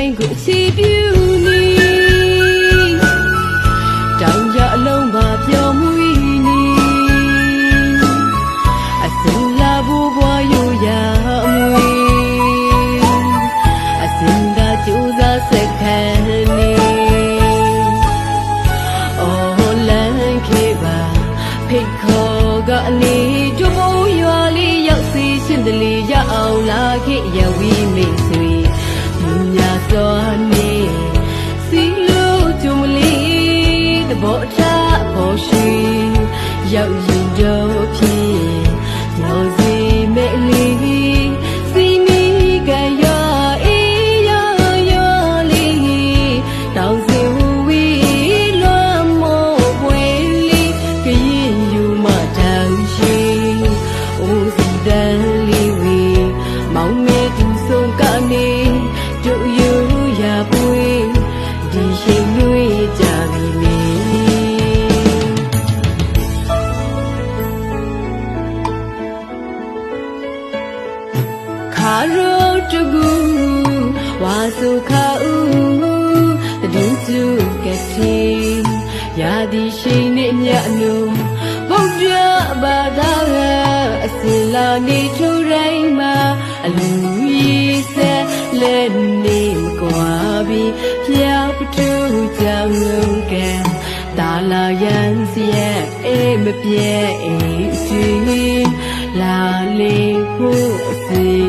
တိုင်းကိုချီးပြူနေတောင်ကြအလုံးပါပြောင်းမှုနေအစင်လာဖို့ဘွားရိုးရအမွေအစင်ကကြိုးစားစက်ခံနေအော်လမ်းခေပါဖိတ်ခေါ်ကနေတို့ဘုံရွာလေးရောက်စီရှင်တလီရအောင်လာခဲ့ရဝီမိတ်ဆွေညာစွာနေစီလို့ကြုံမလေးတဘောအထာပေါ်ရှိရောက်ရင်တော့ဖြစ်မျောစီမဲ့လေးစီမီကရွာအေးရောလေးတောင်စင်ဝီလွမ်းမောပွဲလေးကရင်ယူမတောင်ရှိအိုးစီတန်လေးဝီမောင်မဲသူဆုံးကနေတို့ယူရပွေဒီရှိန်ရွေးကြပြီမေခါရိုးတကူဝါစုခါဦးတည်စုကတိရာဒီရှိန်နဲ့မြတ်လို့ဘုရားဘာသာအစလာနေထူတိုင်းမှာအလူကြီးဆက်လက်နေကွာပြီးဖျောက်တူကြောင်လုံးကံတာလာရန်စီရဲ့အေးမပြဲအေးစီလာလေဖို့အစီ